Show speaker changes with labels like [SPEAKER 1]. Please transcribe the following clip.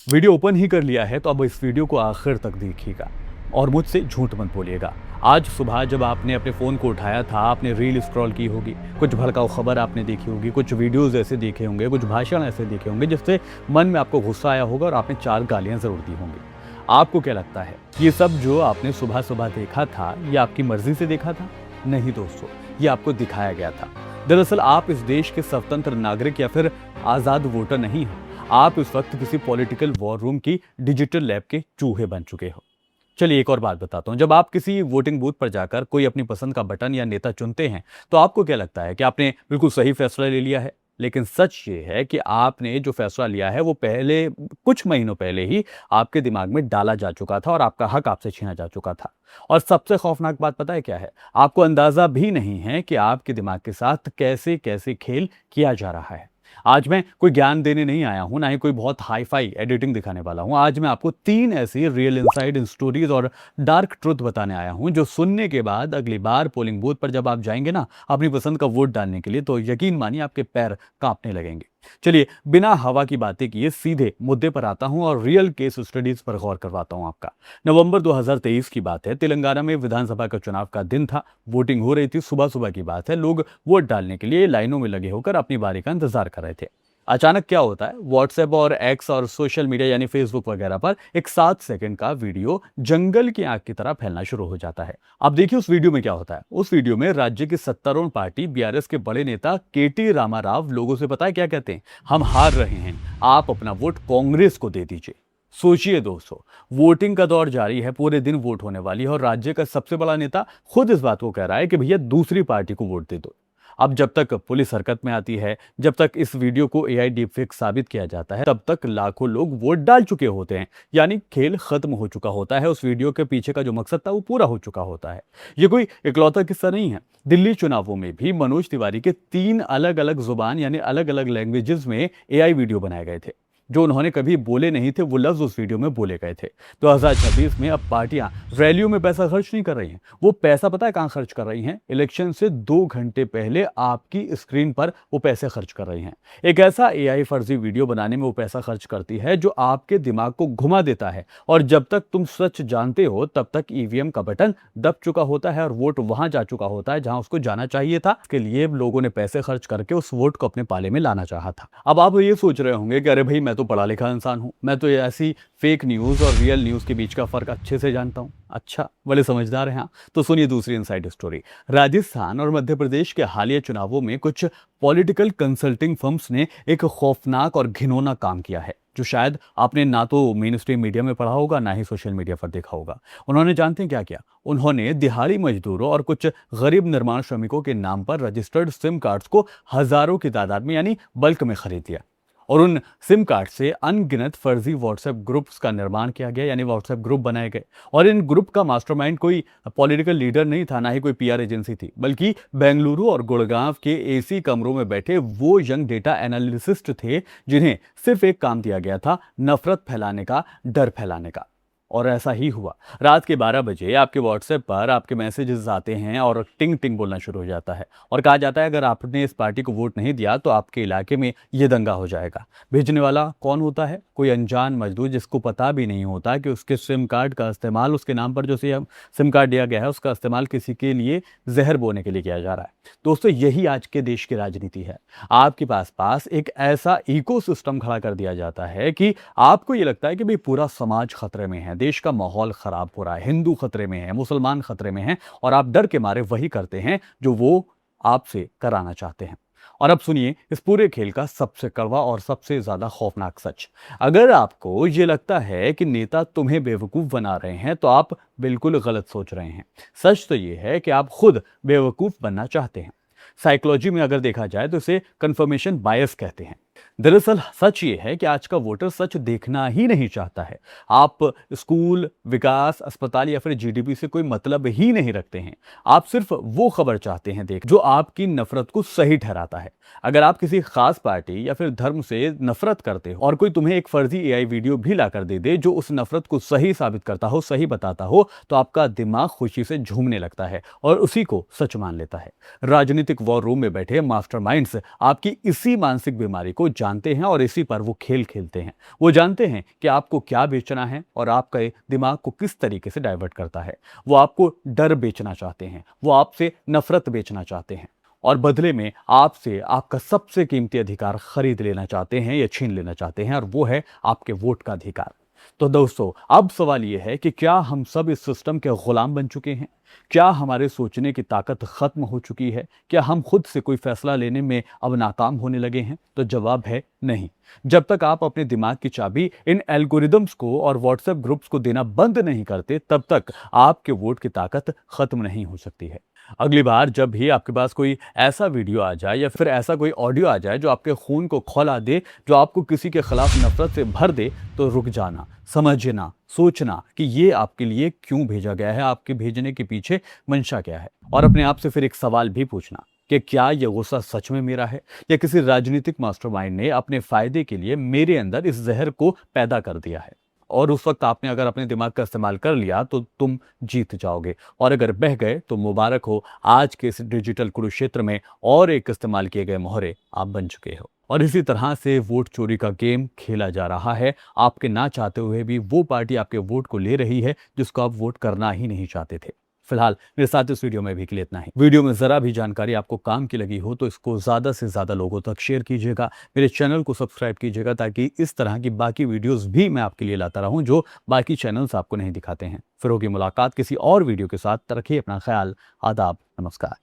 [SPEAKER 1] Video open ही कर लिया है तो अब इस वीडियो को आखिर तक देखिएगा और मुझसे झूठ मत बोलिएगा। आज सुबह जब आपने अपने फ़ोन को उठाया था, आपने रील स्क्रॉल की होगी, कुछ भड़काऊ खबर आपने देखी होगी, कुछ वीडियोज़ ऐसे देखे होंगे, कुछ भाषण ऐसे देखे होंगे जिससे मन में आपको गुस्सा आया होगा और आपने 4 गालियाँ ज़रूर दी होंगी। आपको क्या लगता है, ये सब जो आपने सुबह-सुबह देखा था, ये आपकी मर्ज़ी से देखा था? नहीं दोस्तों, ये आपको दिखाया गया था। दरअसल आप इस देश के स्वतंत्र नागरिक या फिर आज़ाद वोटर नहीं हो। आप इस वक्त किसी पॉलिटिकल वॉर रूम की डिजिटल लैब के चूहे बन चुके हो। चलिए एक और बात बताता हूँ। जब आप किसी वोटिंग बूथ पर जाकर कोई अपनी पसंद का बटन या नेता चुनते हैं, तो आपको क्या लगता है कि आपने बिल्कुल सही फैसला ले लिया है? लेकिन सच ये है कि आपने जो फैसला लिया है वो पहले कुछ महीनों पहले ही आपके दिमाग में डाला जा चुका था और आपका हक आपसे छीना जा चुका था। और सबसे खौफनाक बात पता है क्या है? आपको अंदाजा भी नहीं है कि आपके दिमाग के साथ कैसे-कैसे खेल किया जा रहा है। आज मैं कोई ज्ञान देने नहीं आया हूं, ना ही कोई बहुत हाई-फाई एडिटिंग दिखाने वाला हूं। आज मैं आपको 3 ऐसी रियल इनसाइड स्टोरीज और डार्क ट्रुथ बताने आया हूं, जो सुनने के बाद अगली बार पोलिंग बूथ पर जब आप जाएंगे ना अपनी पसंद का वोट डालने के लिए, तो यकीन मानिए आपके पैर कांपने लगेंगे। चलिए बिना हवा की बातें किए सीधे मुद्दे पर आता हूं और रियल केस स्टडीज पर गौर करवाता हूं आपका। नवंबर 2023 की बात है। तेलंगाना में विधानसभा का चुनाव का दिन था। वोटिंग हो रही थी। सुबह सुबह की बात है। लोग वोट डालने के लिए लाइनों में लगे होकर अपनी बारी का इंतजार कर रहे थे। अचानक क्या होता है, व्हाट्सएप और एक्स और सोशल मीडिया यानी फेसबुक वगैरह पर एक 7 सेकंड का वीडियो जंगल की आग की तरह फैलना शुरू हो जाता है। अब देखिए उस वीडियो में क्या होता है। उस वीडियो में राज्य की सत्तारूढ़ पार्टी बीआरएस के बड़े नेता केटी रामाराव लोगों से पता है क्या कहते हैं? हम हार रहे हैं, आप अपना वोट कांग्रेस को दे दीजिए। सोचिए दोस्तों, वोटिंग का दौर जारी है, पूरे दिन वोट होने वाली है और राज्य का सबसे बड़ा नेता खुद इस बात को कह रहा है कि भैया दूसरी पार्टी को वोट दे दो। अब जब तक पुलिस हरकत में आती है, जब तक इस वीडियो को एआई डीपफेक साबित किया जाता है, तब तक लाखों लोग वोट डाल चुके होते हैं। यानी खेल खत्म हो चुका होता है। उस वीडियो के पीछे का जो मकसद था वो पूरा हो चुका होता है। ये कोई इकलौता किस्सा नहीं है। दिल्ली चुनावों में भी मनोज तिवारी के 3 अलग अलग जुबान यानी अलग अलग लैंग्वेजेस में एआई वीडियो बनाए गए थे। जो उन्होंने कभी बोले नहीं थे वो लफ्ज उस वीडियो में बोले गए थे। 2026 में अब पार्टियां रैलियों में पैसा खर्च नहीं कर रही हैं। वो पैसा पता है कहां खर्च कर रही हैं? इलेक्शन से 2 घंटे पहले आपकी स्क्रीन पर वो पैसे खर्च कर रही हैं। एक ऐसा एआई फर्जी वीडियो बनाने में वो पैसा खर्च करती है जो आपके दिमाग को घुमा देता है और जब तक तुम सच जानते हो तब तक ईवीएम का बटन दब चुका होता है और वोट वहां जा चुका होता है जहां उसको जाना चाहिए था। इसके लिए लोगों ने पैसे खर्च करके उस वोट को अपने पाले में लाना चाहा था। अब आप ये सोच रहे होंगे कि अरे भाई मैं तो पढ़ा लिखा इंसान हूं, मैं तो ये ऐसी फेक न्यूज़ और रियल न्यूज़ के बीच का फ़र्क अच्छे से जानता हूं। अच्छा, बड़े समझदार हैं आप। तो सुनिए दूसरी इनसाइड स्टोरी। राजस्थान और मध्य प्रदेश के हालिया चुनावों में कुछ पॉलिटिकल कंसल्टिंग फर्म्स ने एक खौफनाक और घिनौना काम किया है, जो शायद आपने ना तो मेन स्ट्रीम मीडिया में पढ़ा होगा, ना ही सोशल मीडिया पर देखा होगा। उन्होंने जानते हैं क्या किया? उन्होंने दिहाड़ी मजदूरों और कुछ गरीब निर्माण श्रमिकों के नाम पर रजिस्टर्ड सिम कार्ड्स को हजारों की तादाद में यानी बल्क में खरीद लिया और उन सिम कार्ड से अनगिनत फर्जी व्हाट्सएप ग्रुप्स का निर्माण किया गया, यानी व्हाट्सएप ग्रुप बनाए गए। और इन ग्रुप का मास्टरमाइंड कोई पॉलिटिकल लीडर नहीं था, ना ही कोई पीआर एजेंसी थी, बल्कि बेंगलुरु और गुड़गांव के एसी कमरों में बैठे वो यंग डेटा एनालिस्ट थे जिन्हें सिर्फ एक काम दिया गया था, नफरत फैलाने का, डर फैलाने का। और ऐसा ही हुआ। रात के 12 बजे आपके व्हाट्सएप पर आपके मैसेजेस आते हैं और टिंग टिंग बोलना शुरू हो जाता है और कहा जाता है अगर आपने इस पार्टी को वोट नहीं दिया तो आपके इलाके में ये दंगा हो जाएगा। भेजने वाला कौन होता है? कोई अनजान मजदूर जिसको पता भी नहीं होता कि उसके सिम कार्ड का इस्तेमाल, उसके नाम पर जो सिम कार्ड दिया गया है उसका इस्तेमाल किसी के लिए जहर बोने के लिए किया जा रहा है। दोस्तों यही आज के देश की राजनीति है। आपके पास एक ऐसा इकोसिस्टम खड़ा कर दिया जाता है कि आपको ये लगता है कि भाई पूरा समाज खतरे में है, देश का माहौल खराब हो रहा है, हिंदू खतरे में है, मुसलमान खतरे में हैं और आप डर के मारे वही करते हैं जो वो आपसे कराना चाहते हैं। और अब सुनिए इस पूरे खेल का सबसे कड़वा और सबसे ज्यादा खौफनाक सच। अगर आपको ये लगता है कि नेता तुम्हें बेवकूफ बना रहे हैं तो आप बिल्कुल गलत सोच रहे हैं। सच तो ये है कि आप खुद बेवकूफ बनना चाहते हैं। साइकोलॉजी में अगर देखा जाए तो इसे कंफर्मेशन बायस कहते हैं। दरअसल सच ये है कि आज का वोटर सच देखना ही नहीं चाहता है। आप स्कूल, विकास, अस्पताल या फिर जीडीपी से कोई मतलब ही नहीं रखते हैं। आप सिर्फ वो खबर चाहते हैं देख जो आपकी नफरत को सही ठहराता है। अगर आप किसी खास पार्टी या फिर धर्म से नफरत करते हो और कोई तुम्हें एक फर्जी एआई वीडियो भी लाकर दे दे जो उस नफरत को सही साबित करता हो, सही बताता हो, तो आपका दिमाग खुशी से झूमने लगता है और उसी को सच मान लेता है। राजनीतिक वॉर रूम में बैठे मास्टरमाइंड्स आपकी इसी मानसिक बीमारी को कुछ जानते हैं और इसी पर वो खेल खेलते हैं। वो जानते हैं कि आपको क्या बेचना है और आपके दिमाग को किस तरीके से डाइवर्ट करता है। वो आपको डर बेचना चाहते हैं, वो आपसे नफरत बेचना चाहते हैं और बदले में आपसे आपका सबसे कीमती अधिकार खरीद लेना चाहते हैं या छीन लेना चाहते हैं, और वो है आपके वोट का अधिकार। तो दोस्तों, अब सवाल यह है कि क्या हम सब इस सिस्टम के गुलाम बन चुके हैं? क्या हमारे सोचने की ताकत खत्म हो चुकी है? क्या हम खुद से कोई फैसला लेने में अब नाकाम होने लगे हैं? तो जवाब है नहीं। जब तक आप अपने दिमाग की चाबी इन एल्गोरिदम्स को और व्हाट्सएप ग्रुप्स को देना बंद नहीं करते, तब तक आपके वोट की ताकत खत्म नहीं हो सकती है। अगली बार जब भी आपके पास कोई ऐसा वीडियो आ जाए या फिर ऐसा कोई ऑडियो आ जाए जो आपके खून को खौला दे, जो आपको किसी के खिलाफ नफरत से भर दे, तो रुक जाना, समझना, सोचना कि ये आपके लिए क्यों भेजा गया है, आपके भेजने के पीछे मंशा क्या है, और अपने आप से फिर एक सवाल भी पूछना कि क्या यह गुस्सा सच में मेरा है या किसी राजनीतिक मास्टरमाइंड ने अपने फायदे के लिए मेरे अंदर इस जहर को पैदा कर दिया है। और उस वक्त आपने अगर अपने दिमाग का इस्तेमाल कर लिया तो तुम जीत जाओगे, और अगर बह गए तो मुबारक हो, आज के इस डिजिटल कुरुक्षेत्र में और एक इस्तेमाल किए गए मोहरे आप बन चुके हो। और इसी तरह से वोट चोरी का गेम खेला जा रहा है। आपके ना चाहते हुए भी वो पार्टी आपके वोट को ले रही है जिसको आप वोट करना ही नहीं चाहते थे। फिलहाल मेरे साथ इस वीडियो में भी के लिए इतना ही। वीडियो में जरा भी जानकारी आपको काम की लगी हो तो इसको ज्यादा से ज्यादा लोगों तक शेयर कीजिएगा। मेरे चैनल को सब्सक्राइब कीजिएगा ताकि इस तरह की बाकी वीडियोस भी मैं आपके लिए लाता रहूं जो बाकी चैनल्स आपको नहीं दिखाते हैं। फिर होगी मुलाकात किसी और वीडियो के साथ। रखिए अपना ख्याल। आदाब, नमस्कार।